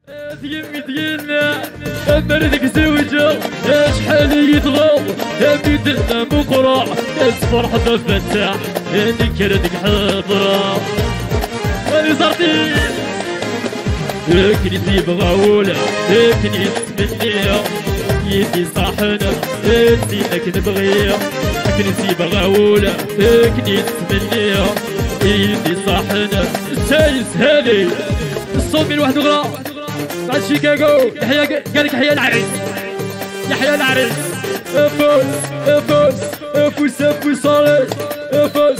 ديالنا مريدك زوجة شحال يطغى بيدنا مقرع تفرح فتاح نكردك حضرة أنا صرتي كنيتي بغاولة كنيت منيها يدي صاحنا نسيتك نبغيها كنيتي بغاولة كنيت منيها يدي صاحنا السايس هذي الصومي الواحد غرا بعد شيكاغو يحيى قالك يحيى العريس يحيى العريس فوز فوز فوز فوز صالح فوز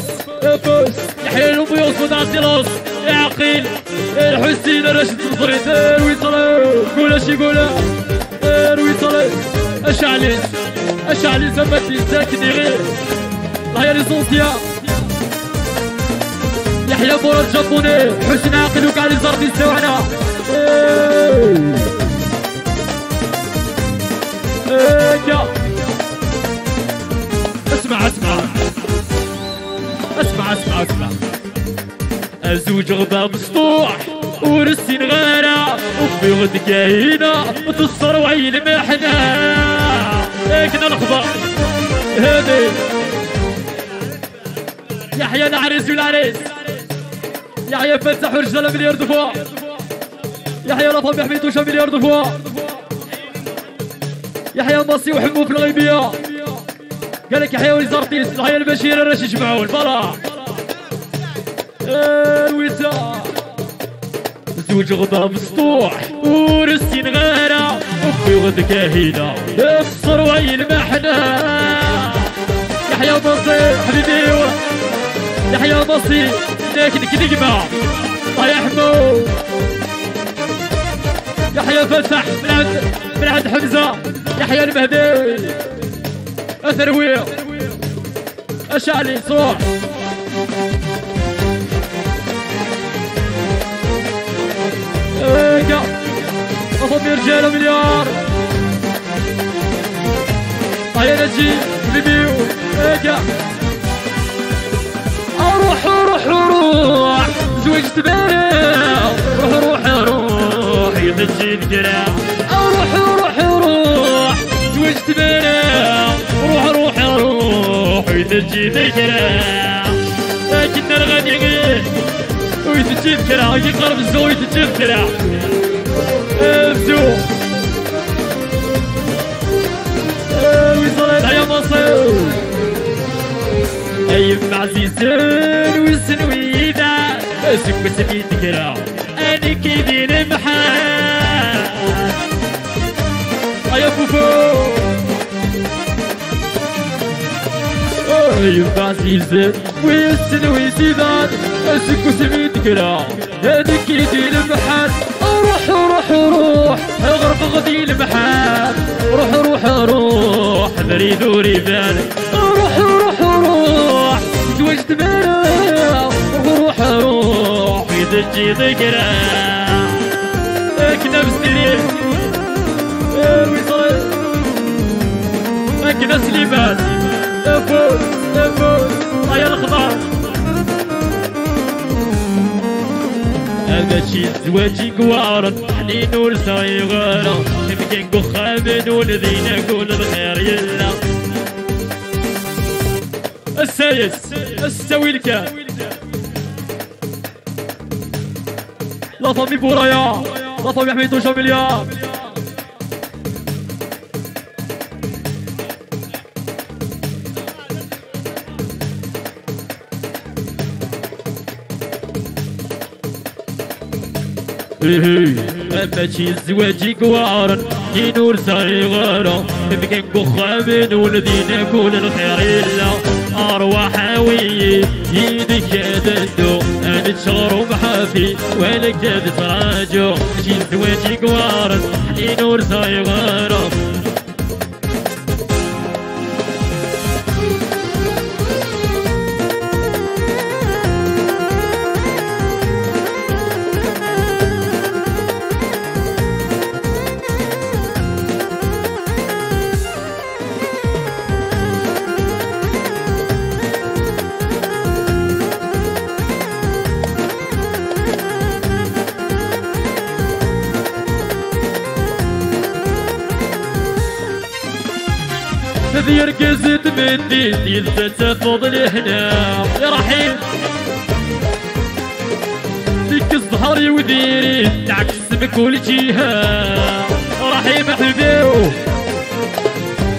فوز يحيى الأبيض ودعسيروس يا عقيل الحسين راشد الصريت روي صالح قول اش يقول روي صالح اشعليس اشعليس زمتي ساكني غير الله يا ليسونسيا يحيى مراد جابوني حسين عاقل وكاع لي زرتي سواعنا اسمع اسمع اسمع اسمع اسمع الزوج غدا مسطوح ورسين غارة وفي غد كاينة وتصر وعين محنا كنا الخبر هادي يحيى العريس والعريس يحيى فتح ورجاله مليار دفوع يحيى رفض بحميتوش مليار دفوع يحيى مصي وحمو في الغيبيه قالك يحيى وزارتيس يحيى البشير راش يجمعوا الفرح الوسا زوج غدا مسطوح ورسين غاره وفي غد كاهنه الصر وعين محنا يحيى مصي حبيبي يحيى مصي لكنك نجمة الله يحمو يحيى فتح من عند حمزة يحيى المهدي أثروية أشعلي صوح ايكا أفضل رجالة مليار هيا نجي بيبيو ايكا روح روح روح زوجت بيها روح روح روح يدجي الكرا روح روح روح زوجت بيها روح روح روح يدجي الكرا كنا الغني ويدجي الكرا يقرب الزو يدجي الكرا الزو ويصلي يا مصر أيب عزيزين وسنويدا سكو سبيت كرا أنا كيدين محال يا فوفو أيب عزيزين وسنويدا سكو سبيت كرا أنا كيدين محال روح روح روح اغرب غدي المحال روح روح روح نريد ريبان روح روح روح زوجت بيها روح روح يدجي ذكرى كنا بسرير ويصير كنا سليمان فوز فوز هيا الخضار هذا شي زواجي قوارن حنين ورصايغارة يمكن قخامن ولذينا قول الخير يلا السايس السوي الكان لا فامي بورايا لا فامي حميدو جامليا ماشي الزواجي قوارن ينور صغيرة يمكن قخامن والذين كل الخير إلا أرواحاوي يدك دندو أنا تشغر ومحافي ولك تراجو ماشي الزواجي قوارن ينور صغيرة ذي يركز تمدي يلتفت فضلي هنا يا رحيم ديك الزهري وديري تعكس بكل جهة رحيم حبيبي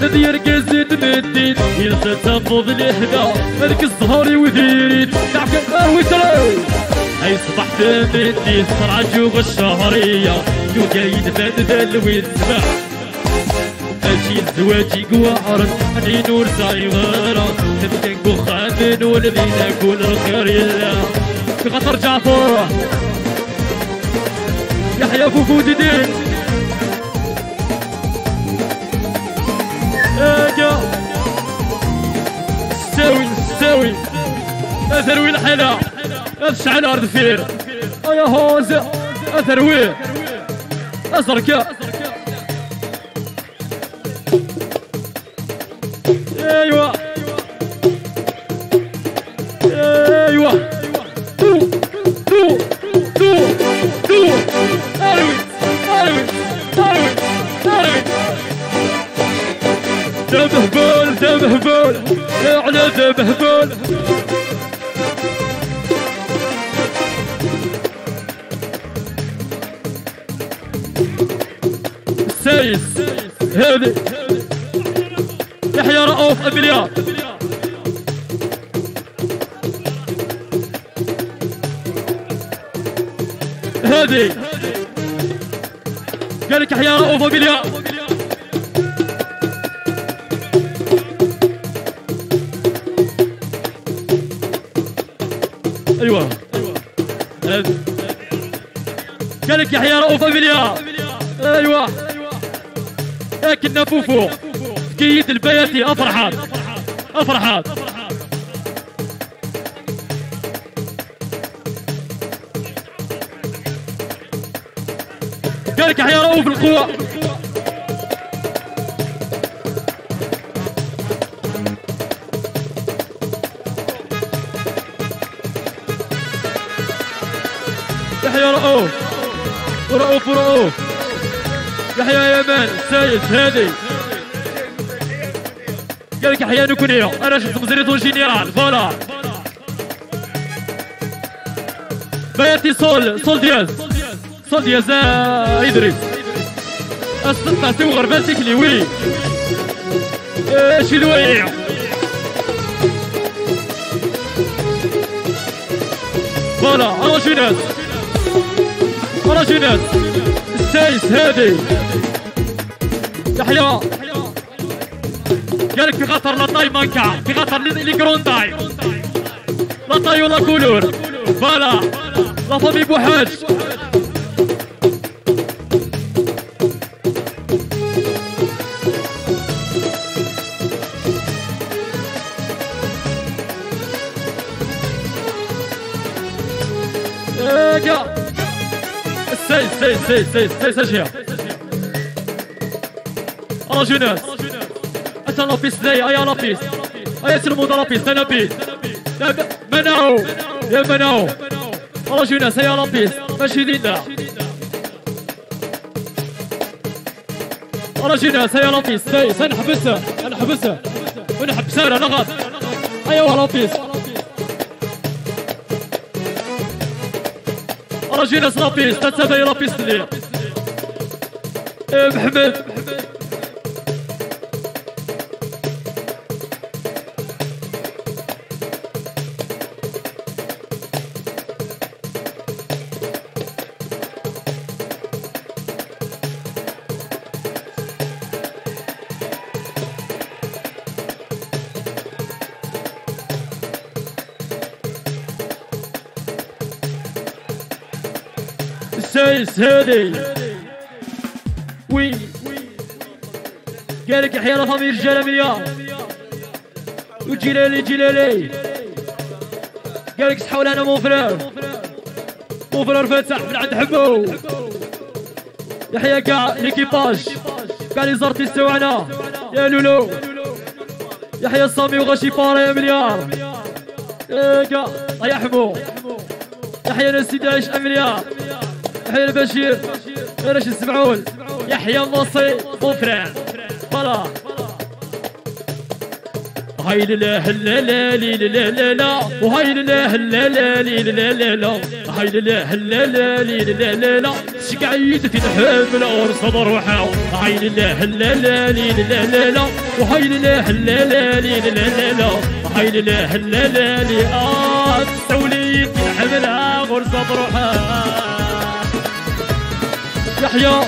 ذي يركز تمدي يلتفت فضلي هنا هذيك الزهري وديري تعكس وسلام هاي صبح تمدي صرع جوغ الشهرية يقايد بدل ويتبع ماشي الزواج قوارن اني نور صغيرة تبقى نقو خامن والذين نقول الخير يلا في خطر جعفر يحيى فوفود دين اجا ساوي اثروي الحلا اشعل ارض فير يا هوز اثروي ازركا ايوه ايوه دو اروي ذبه بول على ذبه بول السايس هذي يحيى رؤوف أبرياء هذي قالك يحيى رؤوف أبرياء ايوه هذي قالك يحيى رؤوف أبرياء ايوه لكن فوفو كيد البياتي افرحات قالك يحيى رؤوف القوة يحيى رؤوف يحيى يمان سايس هادي قالك يحيى نكونيو انا شفت مزريتو جينيرال فوالا بياتي سول دياز ادريس استطاع تو غرباتك لي وي ايش الويع فوالا اراجينات السايس هادي يحيى قالك في خطر لاطاي مانكا في خطر لي كرونداي لاطاي ولا كولور فوالا لا فامي بوحاج سيس اجيها راجوناس اتا لابيس ذايا يا لابيس ايا تلمود لابيس انا بيس منعو يا منعو راجوناس يا لابيس ماشي لينا راجوناس يا لابيس سيس انا حبسها ونحبسها انا غاد ايوا لابيس راجيناس لابيس تتبعي لابيس لي محمد سايس هادي وي قالك يحيى لا فامي رجاله مليار وجلالي قالك صحوا لنا مو فرير فاتح من عند حبو يحيى كاع ليكيباج كاع لي زارتيست تاعنا يا لولو يحيى الصامي وغاشي فارا يا مليار كاع يا حبو يحيى نسيت 10 مليار يحيى البشير راش السبعون يحيى مصي بوفران فوالا هاي لا لا لا لا لا لا وهاي لا لا لا لا لا هاي لا لا لا لا لا سقعيت تنحمل ورصد روحها هاي لا لا لا لا لا وهاي لا لا لا لا لا هاي لا لا لا تسولي تنحملها ورصد روحها يحيى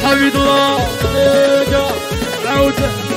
حميد الله عودة